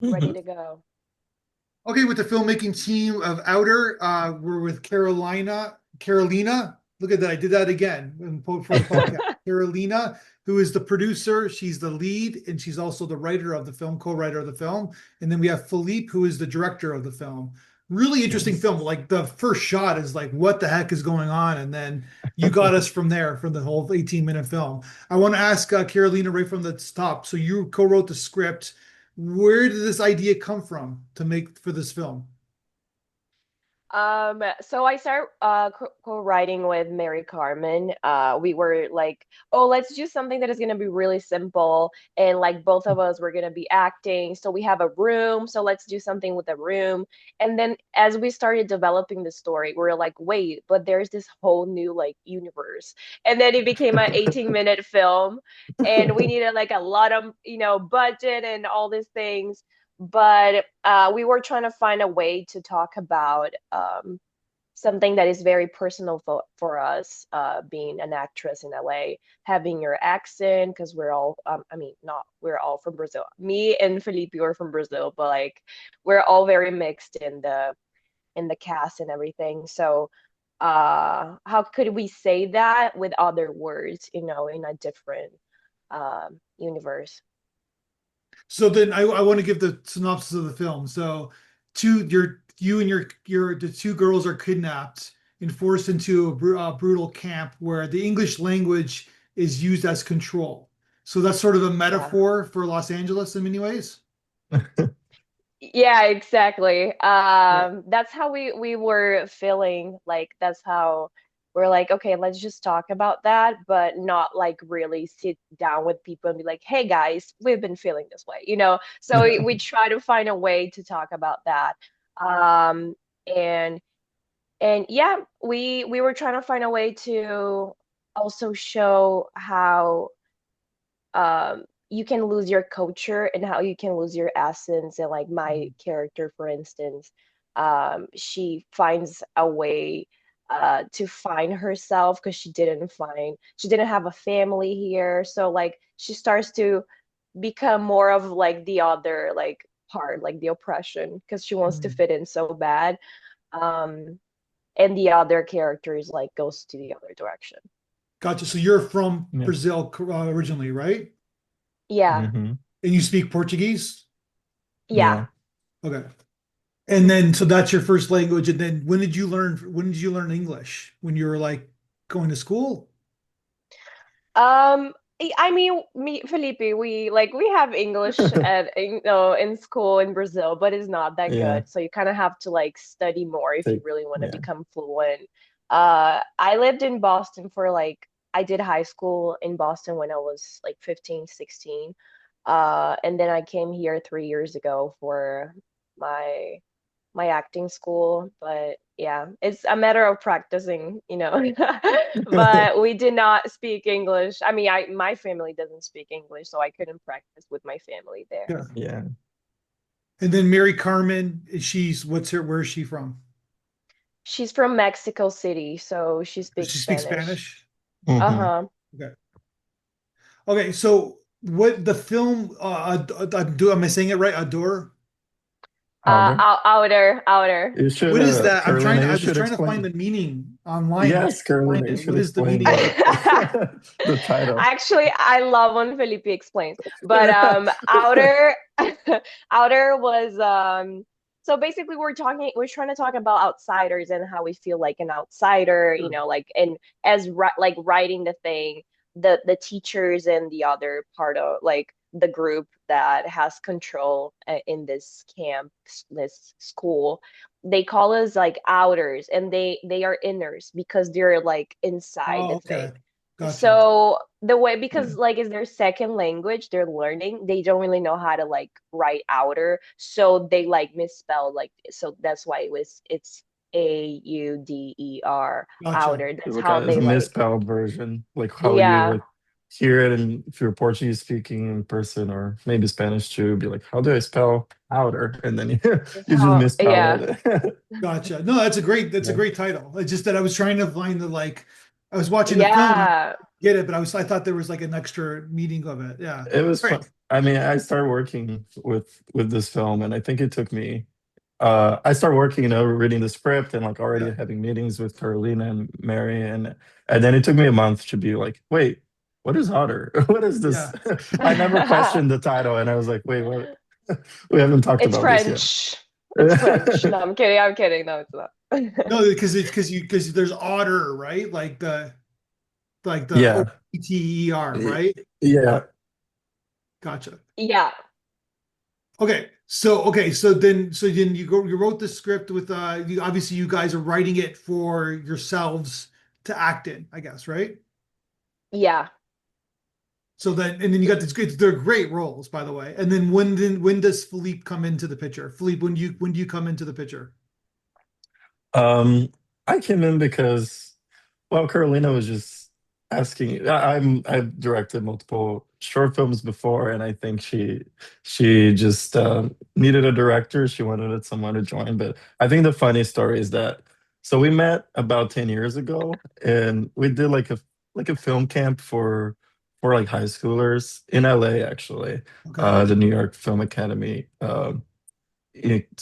Ready Mhm. to go. Okay, with the filmmaking team of Outer, we're with Carolina. Look at that, I did that again for the podcast. Carolina, who is the producer, she's the lead, and she's also the writer of the film, co-writer of the film. And then we have Philippe, who is the director of the film. Really interesting Yes. film. Like the first shot is like, what the heck is going on? And then you got us from there from the whole 18-minute film. I want to ask Carolina right from the top. So you co-wrote the script. Where did this idea come from to make for this film? So I started co-writing with Mary Carmen. We were like, oh, let's do something that is gonna be really simple, and like both of us were gonna be acting. So we have a room, so let's do something with a room. And then as we started developing the story, we were like, wait, but there's this whole new like universe. And then it became an 18-minute film, and we needed like a lot of, budget and all these things, but we were trying to find a way to talk about something that is very personal for us, being an actress in LA, having your accent, because we're all, I mean, not we're all from Brazil. Me and Felipe are from Brazil, but like we're all very mixed in the cast and everything. So how could we say that with other words, in a different universe? So then I want to give the synopsis of the film. So you and the two girls are kidnapped and forced into a brutal camp where the English language is used as control. So that's sort of a Yeah. metaphor for Los Angeles in many ways. Yeah, exactly. Yeah. That's how we were feeling. Like that's how we're like, okay, let's just talk about that, but not like really sit down with people and be like, hey guys, we've been feeling this way, you know? So we try to find a way to talk about that. Um, and and yeah, we were trying to find a way to also show how you can lose your culture and how you can lose your essence. And like my character, for instance, she finds a way to find herself because she didn't have a family here. So like she starts to become more of like the other like part, like the oppression, because she wants to Mm. fit in so bad. Um, and the other characters like goes to the other direction. Gotcha. So you're from Yeah. Brazil originally, right? Yeah, Hmm. And you speak Portuguese? yeah. Yeah. Okay. And then so that's your first language. And then when did you learn English? When you were like going to school? I mean, me, Felipe, we have English at in school in Brazil, but it's not that Yeah. good. So you kind of have to like study more if you Take, really want to yeah. become fluent. I lived in Boston for like I did high school in Boston when I was like 15, 16. And then I came here 3 years ago for my my acting school. But yeah, it's a matter of practicing, you know. But we did not speak English. I mean, I my family doesn't speak English, so I couldn't practice with my family there. Yeah. Yeah. And then Mary Carmen, where is she from? She's from Mexico City, so she Does speaks she speak Spanish. Spanish? Hmm. Uh-huh. Okay. Okay, so what the film am I saying it right? Adore? Outer. Outer. You should, What is that? Carolina, I you was should trying to find explain. the meaning online. I Yes, can't find Carolina, you it. should What is the explain meaning of it? the title. Actually, I love when Felipe explains. But outer was so basically we're trying to talk about outsiders and how we feel like an outsider, Sure. like and as like writing the thing, the teachers and the other part of like the group that has control in this camp, this school, they call us like outers, and they are inners because they're like inside Oh, the thing. okay. Gotcha. So the way, because like is their second language, they're learning, they don't really know how to like write outer, so they like misspell like, so that's why it's AUDER, Gotcha. outer. That's Look how at it as they a like. misspelled version, like how you Yeah. would hear it in, if you're Portuguese speaking in person or maybe Spanish too, be like, how do I spell outer? And then you, That's you just how, misspell yeah. it. Gotcha. No, that's a Yeah. great title. It's just that I was trying to find the like I was watching the film and I Yeah. get it, but I thought there was like an extra meaning of it. Yeah. It was All fun. right. I mean, I started working with this film, and I think it took me. I started working, reading the script and like already Yeah, having meetings with Carolina and Mary, and then it took me a month to be like, wait, what is Otter? What is this? yeah. I never questioned the title, and I was like, wait, what? We haven't talked It's about this yet. French. It's French. No, I'm kidding. I'm kidding. No, it's not. No, because there's otter, right? Like the Yeah, OTER, right? yeah. Gotcha. Yeah. So then you wrote the script with obviously you guys are writing it for yourselves to act in, I guess, right? Yeah. So then and then you got this good, they're great roles, by the way. And then when does Philippe come into the picture? Philippe, when do you come into the picture? Um, I came in because, well, Carolina was just asking. I've directed multiple short films before, and I think she just needed a director. She wanted someone to join. But I think the funny story is that so we met about 10 years ago, and we did like a film camp for like high schoolers in LA, actually, Okay. the New York Film Academy.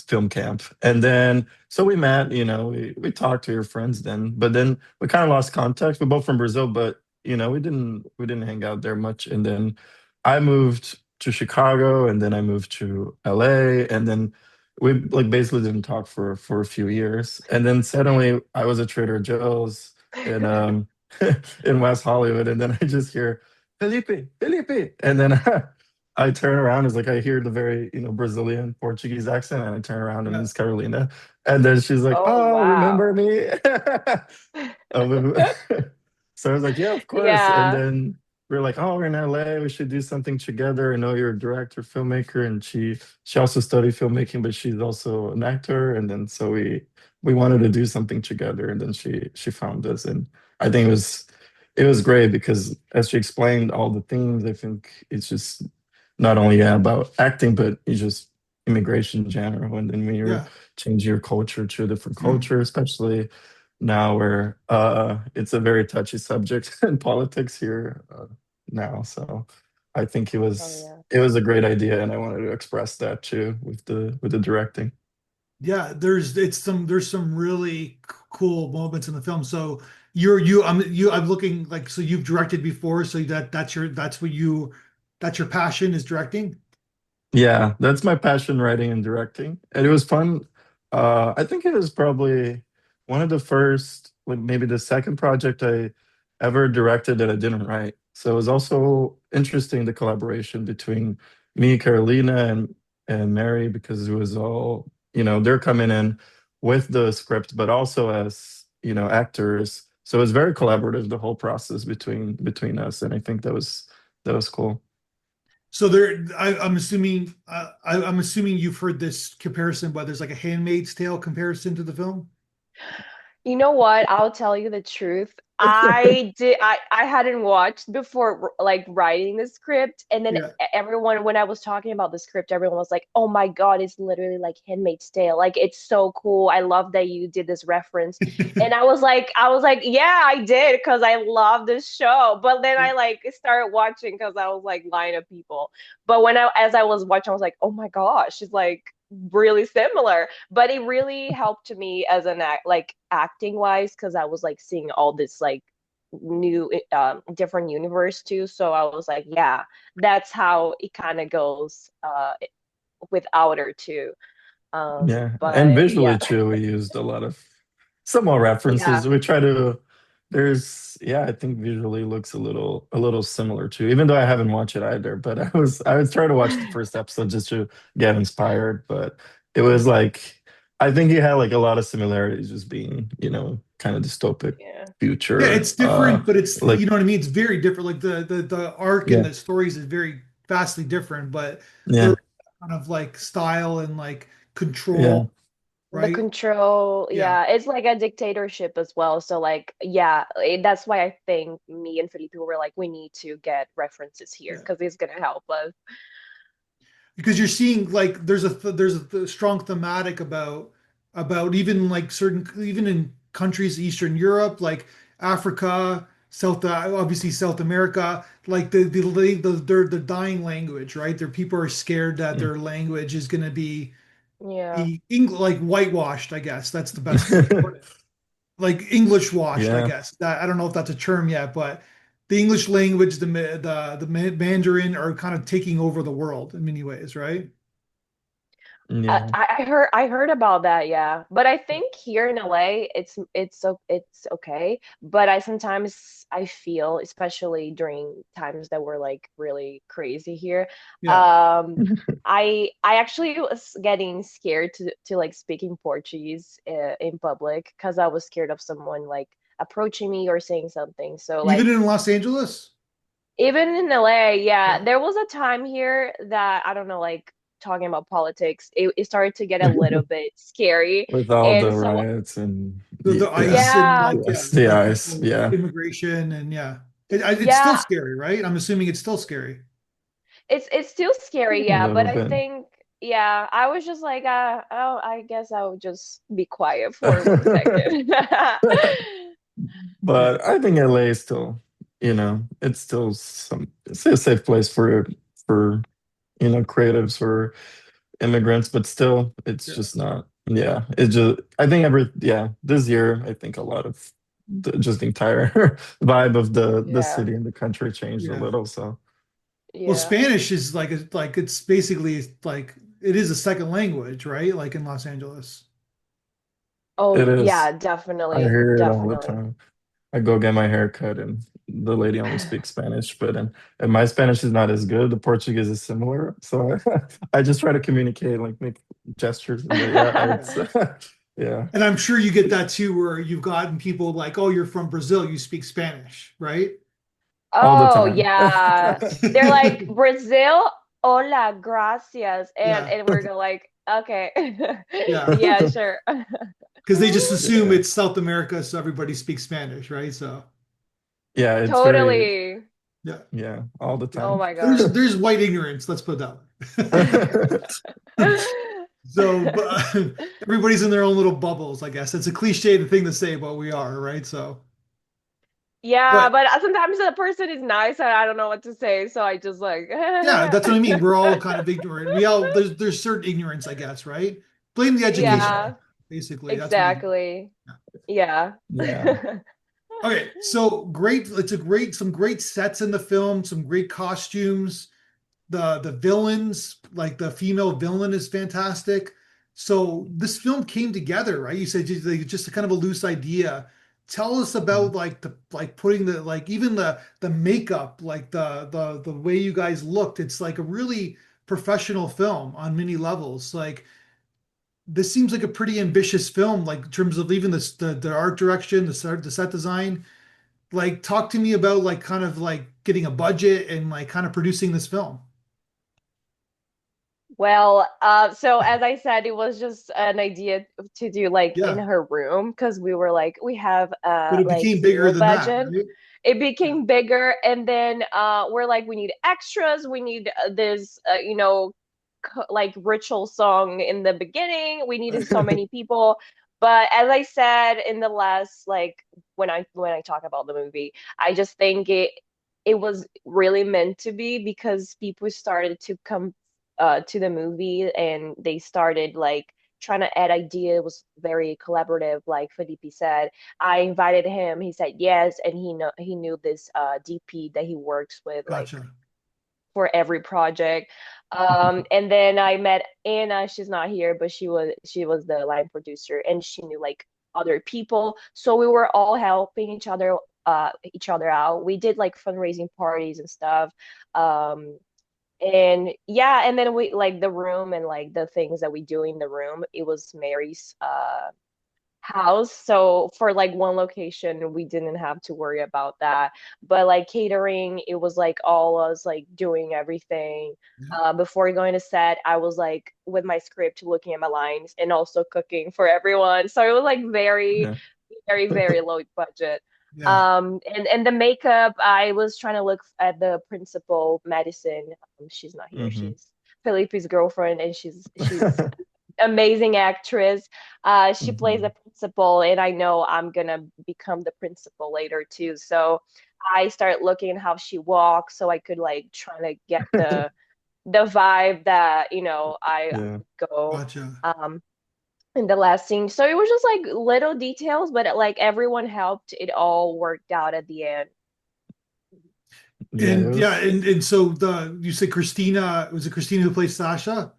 Film camp. And then so we met, we talked to your friends then, but then we kind of lost contact. We're both from Brazil, but we didn't hang out there much. And then I moved to Chicago and then I moved to LA and then we like basically didn't talk for a few years. And then suddenly I was at Trader Joe's in in West Hollywood and then I just hear Felipe. And then I turn around, it's like I hear the very, Brazilian Portuguese accent, and I turn around and Yeah. it's Carolina. And then she's like, Oh, "Oh, remember wow. me?" Um, so I was like, "Yeah, of course." And Yeah. then we are like, "Oh, we're in LA. We should do something together. I know you're a director, filmmaker, and she also studied filmmaking, but she's also an actor." And then so we wanted to do something together, and then she found us, and I think it was great because as she explained all the themes, I think it's just not only about acting, but it's just immigration in general. And then when you're Yeah. changing your culture to a different culture, especially now where it's a very touchy subject in politics here now. So I think it Oh, was yeah. it was a great idea, and I wanted to express that too with the directing. Yeah, there's some really cool moments in the film. So I'm looking like so you've directed before, so that's your passion is directing. Yeah, that's my passion, writing and directing. And it was fun. I think it was probably one of the first, like maybe the second project I ever directed that I didn't write. So it was also interesting the collaboration between me, Carolina, and Mary, because it was all, they're coming in with the script, but also as, actors. So it was very collaborative, the whole process between us. And I think that was cool. So I'm assuming you've heard this comparison, but there's like a Handmaid's Tale comparison to the film. You know what? I'll tell you the truth. I hadn't watched before like writing the script and then Yeah. everyone when I was talking about the script everyone was like, "Oh my God, it's literally like Handmaid's Tale. Like it's so cool. I love that you did this reference." And I was like, "Yeah, I did because I love this show." But then I like started watching because I was like lying to people. But as I was watching I was like, "Oh my gosh, it's like really similar." But it really helped me as an like acting wise because I was like seeing all this like new different universe too. So I was like, yeah, that's how it kind of goes with Outer too. Yeah, and But yeah, visually too, we used a lot of similar references. yeah, We try to yeah, I think visually looks a little similar too, even though I haven't watched it either. But I was trying to watch the first episode just to get inspired. But it was like I think he had like a lot of similarities just being, kind of dystopic yeah, Yeah, future. it's different, but it's Like you know what I mean. It's very different. Like the arc and yeah, the stories is very vastly different, but there yeah, kind of like style and like yeah, control, the right? control, Yeah, yeah, it's like a dictatorship as well. So like, yeah, that's why I think me and Felipe were like, we need to get references here yeah. because it's gonna help us. Because you're seeing like there's a strong thematic about even like certain even in countries Eastern Europe like Africa, obviously South America, like the dying language, right? Their people are scared that Mm. their language is going to Yeah. be like whitewashed, I guess. That's the best way to put it. Like English washed, I Yeah, guess. I don't know if that's a term yet, but the English language, the Mandarin are kind of taking over the world in many ways, right? yeah. I heard about that, yeah. But I think here in LA, it's okay. But I sometimes I feel, especially during times that were like really crazy here, Yeah. um, I actually was getting scared to like speaking Portuguese in public because I was scared of someone like approaching me or saying something. So Even like in Los Angeles? even in LA, Yeah. yeah, there was a time here that I don't know, like talking about politics, it started to get a little bit scary. With all the And so, riots and The yeah, ICE and yeah, like, yeah, yes, the like the ice, whole yeah. immigration and yeah. It's still yeah, scary, right? I'm assuming it's still scary. it's still scary, A yeah. But little I bit. think, yeah, I was just like, oh, I guess I would just be quiet for 1 second. Yeah. But I think LA is still, it's still it's a safe place for creatives, for immigrants, but still it's Yeah. just not. Yeah, it's just I think this year I think a lot of just the entire vibe of the Yeah, city and the country changed a Yeah. little. So Well, yeah. Spanish is like it's basically like it is a second language, right? Like in Los Angeles. Oh, it is. yeah, I definitely, hear it all the definitely. time. I go get my hair cut and the lady only speaks Spanish, but and my Spanish is not as good. The Portuguese is similar, so I just try to communicate, like make gestures, but yeah, Yeah. it's yeah, And I'm sure you get that too, where you've gotten people like, "Oh, you're from Brazil, you speak Spanish, right?" all the Oh, time. yeah. They're like, Brazil, hola, gracias. Yeah, And we're going like, okay. yeah, Yeah, sure. because they just assume Yeah, it's South America, so everybody speaks Spanish, right? So yeah, it's very Totally. yeah, yeah, all the Oh time. my there's God. there's white ignorance. Let's put it that way. So, but everybody's in their own little bubbles, I guess. It's a cliche thing to say, but we are, right? So, Yeah, but but sometimes the person is nice and I don't know what to say, so I just like, yeah, that's what I mean. We're all kind of ignorant. We all there's certain ignorance, I guess, right? Blame the education, yeah, basically. That's what you. exactly. Yeah. Yeah. Okay, so great. It's a great some great sets in the film, some great costumes. The villains, like the female villain, is fantastic. So this film came together, right? You said just a kind of a loose idea. Tell us about like the like putting the like even the makeup, like the way you guys looked. It's like a really professional film on many levels. Like this seems like a pretty ambitious film, like in terms of even the art direction, the set design. Like talk to me about like kind of like getting a budget and like kind of producing this film. Well, so as I said, it was just an idea to do like in Yeah. her room because we were like, we have But it like became bigger zero than that, budget. right? It Yeah. became bigger, and then we're like, we need extras, we need this, like ritual song in the beginning. We needed so many people. But as I said in the last, like when I talk about the movie, I just think it was really meant to be because people started to come to the movie and they started like trying to add idea. It was very collaborative, like Felipe said. I invited him, he said yes, and he knew this DP that he works with like Gotcha. for every project. And then I met Anna. She's not here, but she was the line producer, and she knew like other people. So we were all helping each other out. We did like fundraising parties and stuff. And yeah, and then we like the room and like the things that we do in the room. It was Mary's house. So for like one location, we didn't have to worry about that. But like catering, it was like all us like doing everything. Yeah. Before going to set, I was like with my script looking at my lines and also cooking for everyone. So it was like very, Yeah. very, very low budget. Yeah. And the makeup, I was trying to look at the principal, Madison. She's not here. Hmm. She's Felipe's girlfriend, and she's amazing actress. She plays Hmm. a principal, and I know I'm gonna become the principal later too. So I start looking how she walks so I could like try to get the vibe that, I Yeah. go Gotcha. um in the last scene. So it was just like little details, but like everyone helped. It all worked out at the end. Yeah, it And yeah, was. and so the you said Christina, was it Christina who plays Sasha?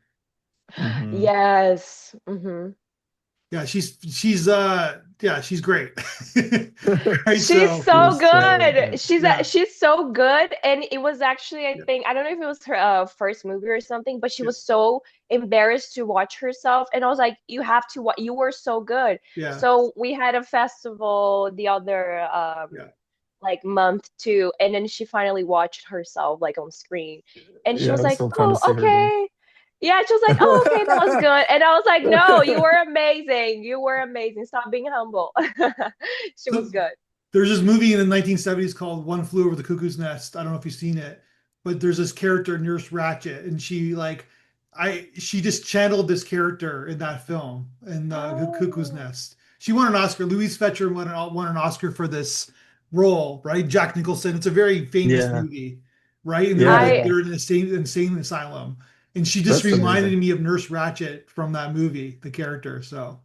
Hmm. Yes. Yeah, she's great. Right, She's so She so was so good. good. She's yeah, she's so good, and it was actually, I yeah, think, I don't know if it was her first movie or something, but she yeah, was so embarrassed to watch herself, and I was like, you have to watch. You were so good. yeah, So we had a festival the other yeah. like month too, and then she finally watched herself like on screen, and she Yeah, was it was like, so fun to "Oh, see her again. okay." Yeah, she was like, "Oh, okay, that was good." And I was like, "No, you were amazing. You were amazing. Stop being humble." She So was good. there's this movie in the 1970s called One Flew Over the Cuckoo's Nest. I don't know if you've seen it, but there's this character, Nurse Ratchet, and she just channeled this character in that film in the Cuckoo's Oh. Nest. She won an Oscar. Louise Fetcher won an Oscar for this role, right? Jack Nicholson. It's a very famous Yeah, movie, right? And yeah, I yeah. they're in an insane asylum, and she just That's reminded amazing. me of Nurse Ratchet from that movie, the character. So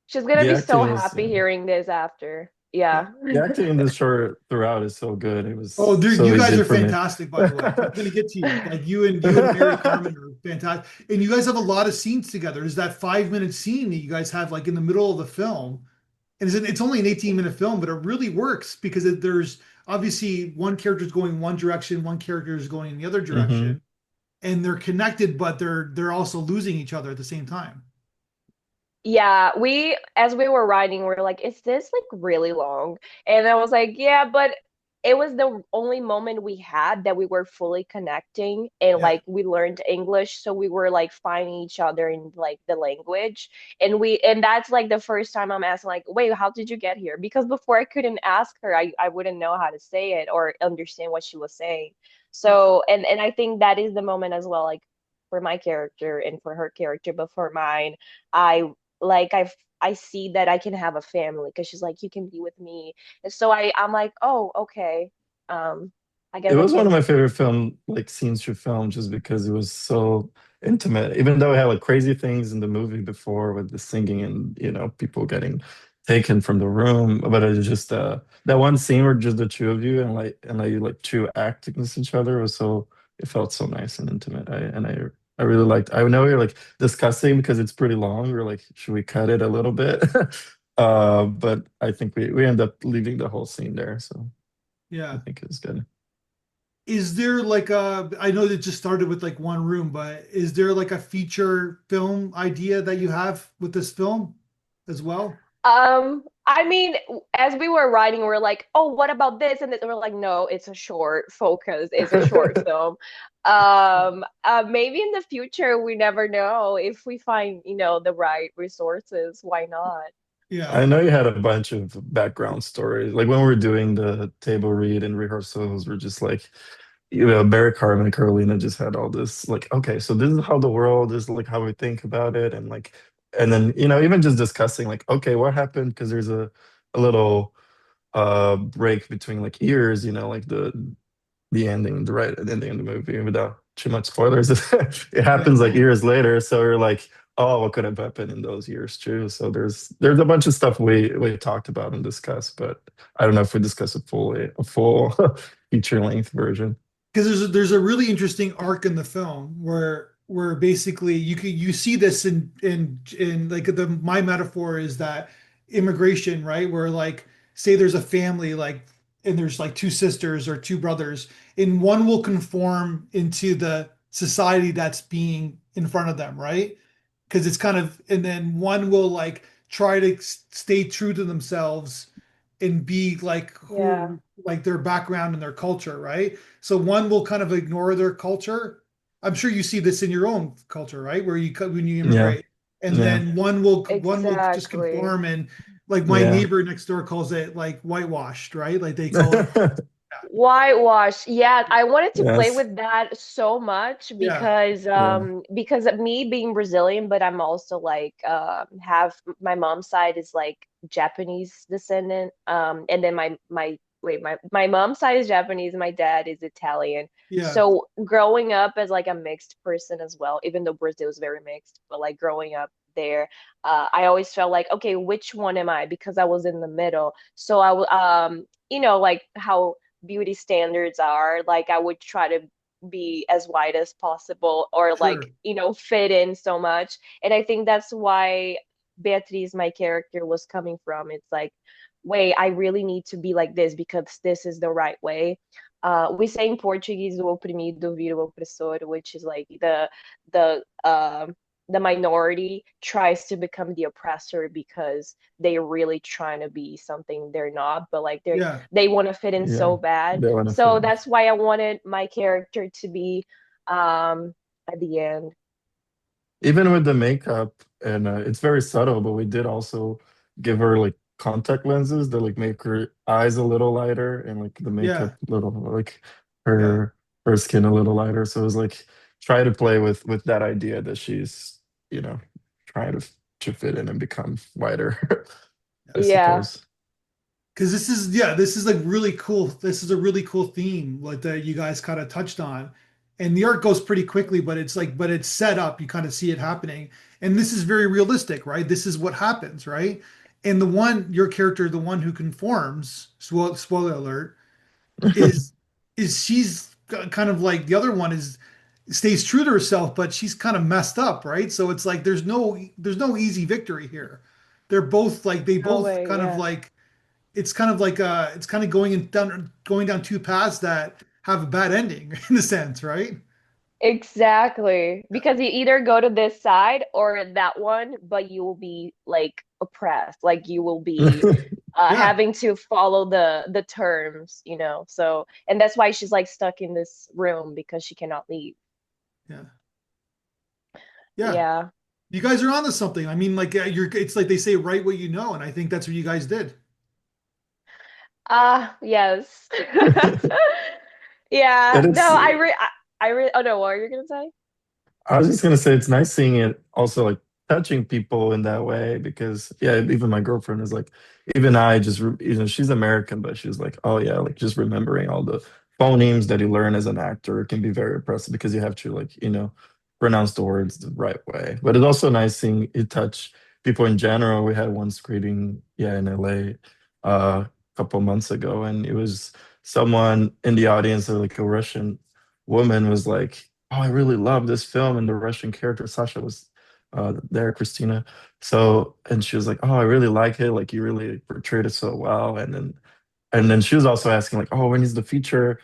She's gonna The be acting so was, happy hearing this after. yeah. Yeah. the acting in this short throughout is so good. It Oh, was dude, so you guys easy are for me. fantastic, by the way. I'm gonna get to you. Like you and Mary Carmen are fantastic, and you guys have a lot of scenes together. There's that 5 minute scene that you guys have like in the middle of the film, and it's only an 18-minute film, but it really works because there's obviously one character is going one direction, one character is going in the other Hmm. direction, and they're connected, but they're also losing each other at the same time. Yeah, as we were writing, we are like, is this like really long? And I was like, yeah, but it was the only moment we had that we were fully connecting and Yeah, like we learned English, so we were like finding each other in like the language. And that's like the first time I'm asking, like, wait, how did you get here? Because before I couldn't ask her, I wouldn't know how to say it or understand what she was saying. yeah, So, and I think that is the moment as well, like for my character and for her character, but for mine. I like I see that I can have a family because she's like, you can be with me. And so I'm like, oh, okay. Um, I It guess I was one of can. my favorite film like scenes to film just because it was so intimate. Even though it had like crazy things in the movie before with the singing and people getting taken from the room, but it was just that one scene where just the two of you and you like two act against each other was so it felt so nice and intimate. I really liked. I know you're like discussing because it's pretty long. We're like, should we cut it a little bit? But I think we end up leaving the whole scene there, so I yeah. think it's good. Is there like I know that just started with like one room, but is there like a feature film idea that you have with this film as well? I mean, as we were writing, we are like, oh, what about this? And then we're like, no, it's a short focus, it's a short film. Maybe in the future, we never know if we find, the right resources, why not? I Yeah. know you had a bunch of background stories. Like when we were doing the table read and rehearsals, we're just like, Barry Carmen and Carolina just had all this, like, okay, so this is how the world is, like how we think about it. And then, even just discussing, like, okay, what happened? Because there's a little break between like years, like the ending, the right ending of the movie without too much spoilers. It Yeah. happens like years later. So you're like, oh, what could have happened in those years too? So there's a bunch of stuff we talked about and discussed, but I don't know if we discuss a full feature length version. Because there's a really interesting arc in the film where basically you see this in like my metaphor is that immigration, right? Where like say there's a family like and there's like two sisters or two brothers, and one will conform into the society that's being in front of them, right? Because it's kind of and then one will like try to stay true to themselves and be like Yeah, who like their background and their culture, right? So one will kind of ignore their culture. I'm sure you see this in your own culture, right? Where when you Yeah, immigrate, and yeah, then one will just exactly. conform and like my yeah. neighbor next door calls it like whitewashed, right? Like they call it Whitewash. Yeah, I wanted to play Yes. with that so much Yeah, Yeah. because of me being Brazilian, but I'm also like have my mom's side is like Japanese descendant. And then my mom's side is Japanese, my dad is Italian. yeah, So growing up as like a mixed person as well, even though Brazil is very mixed, but like growing up there, I always felt like, okay, which one am I? Because I was in the middle. So like how beauty standards are. Like I would try to be as white as possible or like, sure, fit in so much. And I think that's why Beatriz, my character, was coming from. It's like, wait, I really need to be like this because this is the right way. We say in Portuguese, o oprimido vira o opressor, which is like the the minority tries to become the oppressor because they're really trying to be something they're not, but like yeah, they want to fit in Yeah. so bad. They want to fit So in. that's why I wanted my character to be at the end. Even with the makeup, and it's very subtle, but we did also give her like contact lenses that like make her eyes a little lighter and like the makeup yeah, a little like yeah, her skin a little lighter. So it was like try to play with that idea that she's, you know, trying to fit in and become whiter, I Yeah. suppose. because this is like really cool. This is a really cool theme like that you guys kind of touched on, and the art goes pretty quickly, but it's set up. You kind of see it happening, and this is very realistic, right? This is what happens, right? And your character, the one who conforms, spoiler alert, is she's kind of like the other one is stays true to herself, but she's kind of messed up, right? So it's like there's no easy victory here. They're both like they No both way. kind of Yeah. like it's kind of going down two paths that have a bad ending in a sense, right? Exactly. Because you either go to this side or that one, but you will be like oppressed. Like you will be Yeah, having to follow the terms. So, and that's why she's like stuck in this room because she cannot leave. yeah, yeah. Yeah. You guys are onto something. I mean, like it's like they say, write what you know, and I think that's what you guys did. Yes. Yeah. And No, it's oh no, what are you gonna say? I was just gonna say it's nice seeing it also like touching people in that way because yeah, even my girlfriend is like, even I just she's American, but she's like, oh yeah, like just remembering all the phonemes that you learn as an actor can be very oppressive because you have to like pronounce the words the right way. But it's also nice seeing it touch people in general. We had one screening yeah in LA a couple months ago, and it was someone in the audience, like a Russian woman, was like, oh, I really love this film, and the Russian character Sasha was there, Christina. So, and she was like, oh, I really like it. Like you really portrayed it so well. And then she was also asking like, oh, when is the feature?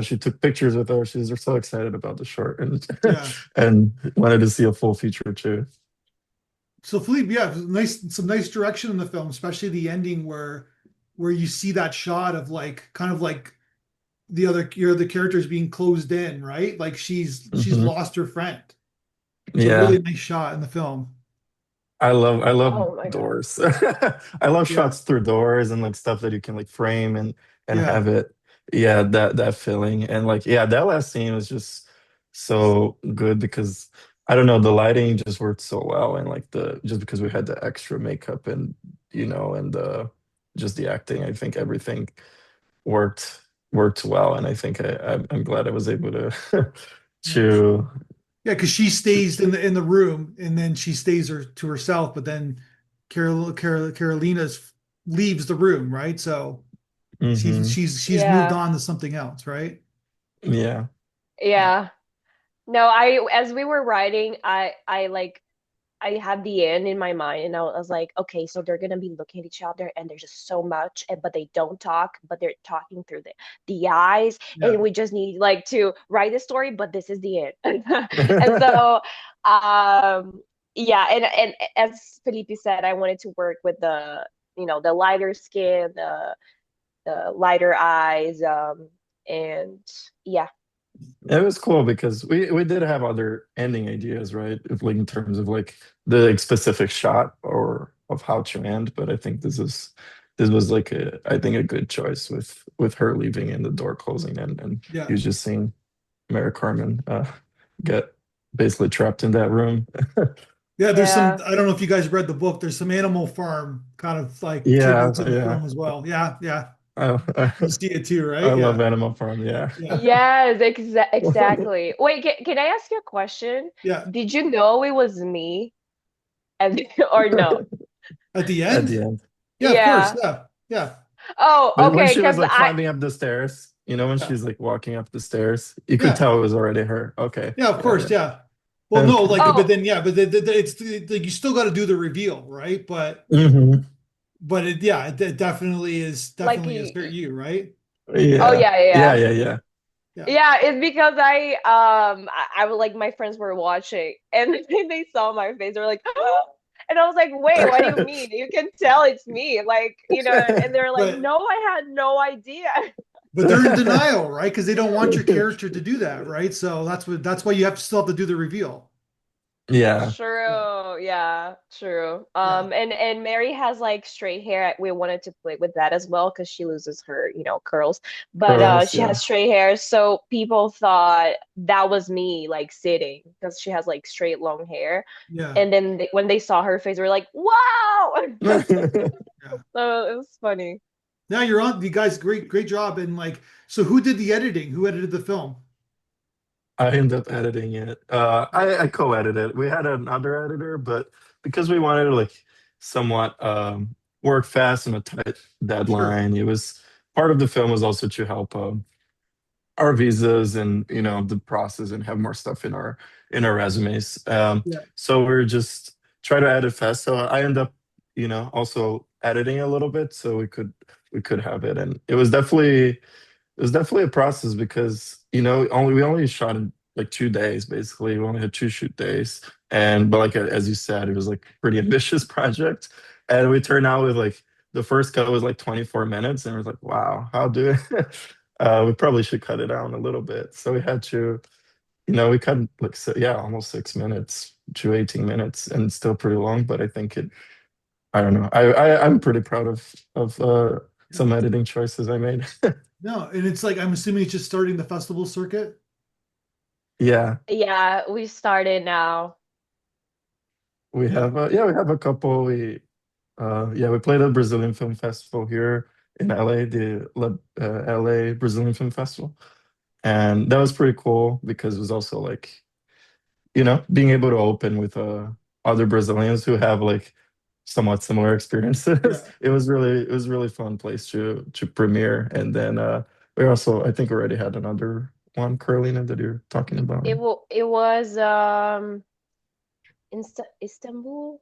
She took pictures with her. She was so excited about the short and Yeah. and wanted to see a full feature too. So Philippe, yeah, some nice direction in the film, especially the ending where you see that shot of like kind of like the characters being closed in, right? Like she's Hmm. lost her friend. It's a Yeah. really nice shot in the film. I love Oh my God. doors. I love Yeah, shots through doors and like stuff that you can like frame and yeah, have it. Yeah, that feeling. And like yeah, that last scene was just so good because I don't know, the lighting just worked so well and like the just because we had the extra makeup and and just the acting, I think everything worked worked well and I think I'm glad I was able to yeah. to, Yeah, because she to stays in the room and then she stays to herself, but then Carolina's leaves the room, right? So hmm she's moved Yeah. on to something else, right? yeah. Yeah, Yeah. No, as we were writing, I had the end in my mind and I was like, okay, so they're gonna be looking at each other and there's just so much, but they don't talk, but they're talking through the eyes, yeah, and we just need like to write the story, but this is the end. And so yeah, and as Felipe said, I wanted to work with the lighter skin, the lighter eyes, and yeah. It was cool because we did have other ending ideas, right? If like in terms of like the like, specific shot or of how to end, but I think this is this was like a, I think, a good choice with her leaving and the door closing, and Yeah. he was just seeing Mary Carmen get basically trapped in that room. Yeah, there's some, Yeah. I don't know if you guys read the book. There's some Animal Farm kind of like Yeah, tributes in the yeah. film as well. Yeah, yeah. I, You see it too, I right? love Yeah, Animal Farm. Yeah. yeah, Yes, exactly. Wait, can I ask you a question? yeah. Did you know it was me? And or no? At the At the end? end. Yeah, of course. Yeah. Yeah, yeah, Oh, But when okay, she was because like I climbing up the stairs, when yeah, she's like walking up the stairs, you could yeah, tell it was already her. Okay. yeah, of Yeah, course. yeah. Yeah. Well, no, Okay. like, but oh then, yeah, but it's like you still got to do the reveal, right? Hmm. But yeah, it like definitely is her, you, right? oh Yeah. yeah, yeah, Yeah, yeah. yeah, yeah. Yeah. Yeah, it's because I was like my friends were watching and they saw my face. They were like, and I was like, wait, what do you mean? You can tell it's me. Like, and they're like, But no, I had no idea. but they're in denial, right? Because they don't want your character to do that, right? So that's why you have to still have to do the reveal. Yeah. Yeah, True. Yeah, true. yeah, And Mary has like straight hair. We wanted to play with that as well because she loses her, curls. But Girls, she has yeah. straight hair, so people thought that was me like sitting because she has like straight long hair. yeah, And then when they saw her face, they were like, "Wow!" yeah. So it was funny. Now you're on. You guys, great job. And like, so who did the editing? Who edited the film? I ended up editing it. I co-edited. We had another editor, but because we wanted to like somewhat work fast and a tight Sure. deadline, it was part of the film was also to help our visas and the process and have more stuff in our resumes. Yeah, So we're just try to edit fast. So I end up also editing a little bit so we could have it, and it was definitely a process because only we only shot in like 2 days basically. We only had two shoot days, and but like as you said, it was like pretty ambitious project, and we turned out with like the first cut was like 24 minutes, and we was like, wow, how do we probably should cut it down a little bit. So we had to, we cut like yeah, almost 6 minutes to 18 minutes, and it's still pretty long, but I think it. I don't know. I'm pretty proud of yeah. some editing choices I made. No, and it's like I'm assuming it's just starting the festival circuit. Yeah. Yeah, we started now. We Yeah, have we have a couple. We played at Brazilian Film Festival here in LA, the LA Brazilian Film Festival. And that was pretty cool because it was also like, being able to open with other Brazilians who have like somewhat similar experiences. yeah. It was really fun place to premiere. And then we also, I think, already had another one, Carolina, that you're talking about, right? It was Istanbul,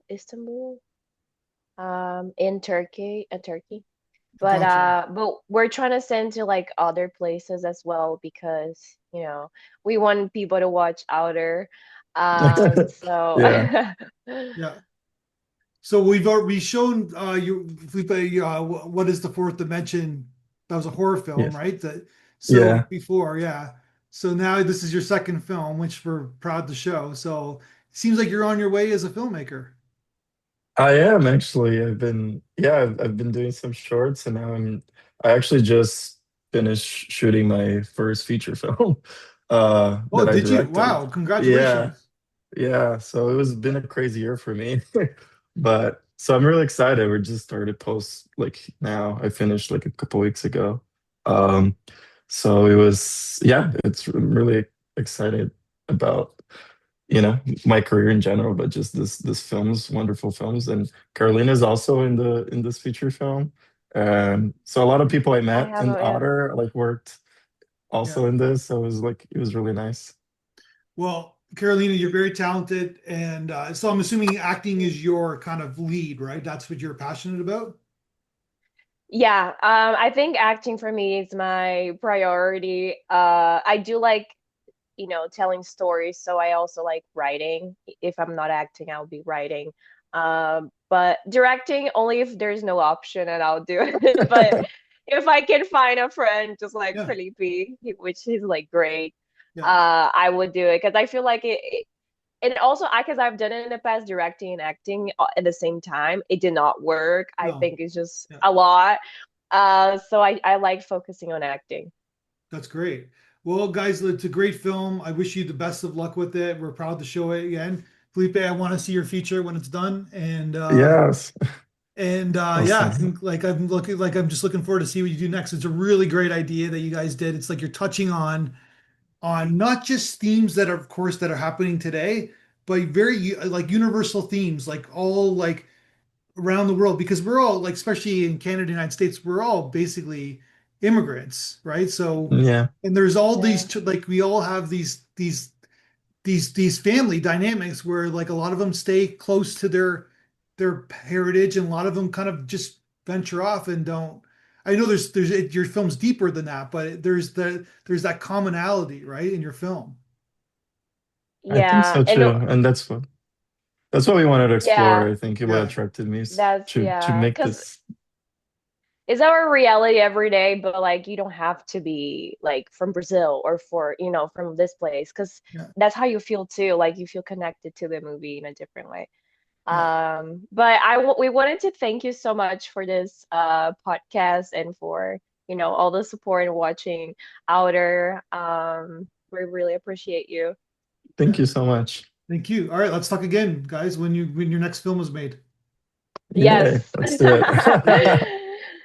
in Turkey. Gotcha. But we're trying to send to like other places as well because, we want people to watch Outer. So Yeah. Yeah. So we shown you, Felipe, what is the fourth dimension? That was a horror film, Yes. right? That so Yeah. before, yeah. So now this is your second film, which we're proud to show. So it seems like you're on your way as a filmmaker. I am actually. I've been doing some shorts, and now I actually just finished shooting my first feature film Oh, that I did you? directed. Wow, Yeah, congratulations. yeah. So it was been a crazy year for me. But so I'm really excited. We just started post like now. I finished like a couple weeks ago. Um so it was, yeah, I'm really excited about my career in general, but just this films, wonderful films. And Carolina is also in this feature film. So a lot of people I I met in haven't, yeah. Otter like worked Yeah. also in this. So it was really nice. Well, Carolina, you're very talented, and so I'm assuming acting is your kind of lead, right? That's what you're passionate about. Yeah, I think acting for me is my priority. I do like, telling stories, so I also like writing. If I'm not acting, I'll be writing. But directing only if there's no option and I'll do it. But if I can find a friend just like Yeah. Felipe, which is like great, Yeah. I would do it because I feel like and also I because I've done it in the past, directing and acting at the same time. It did not work. I No, think it's just yeah, a lot. So I like focusing on acting. that's great. Well, guys, it's a great film. I wish you the best of luck with it. We're proud to show it again. Felipe, I want to see your feature when it's done. Yes. Yeah, I Awesome. think like I'm just looking forward to see what you do next. It's a really great idea that you guys did. It's like you're touching on not just themes that are of course that are happening today, but very like universal themes, like all like around the world, because we're all like, especially in Canada, United States, we're all basically immigrants, right? So, Yeah. and there's all Yeah. these like we all have these family dynamics where like a lot of them stay close to their heritage, and a lot of them kind of just venture off and don't. I know your film's deeper than that, but there's that commonality, right, in your film. I think Yeah. so And too. And that's what we wanted to explore. yeah, I think what Yeah, attracted me is that's to yeah, make because this. it's our reality every day, but like you don't have to be like from Brazil or from this place because yeah, that's how you feel too. Like you feel connected to the movie in a different way. yeah. But we wanted to thank you so much for this podcast and for all the support and watching Outer. We really appreciate you. Thank you so much. Thank you. All right, let's talk again, guys, when your next film is made. Yay. Yes. Let's do it.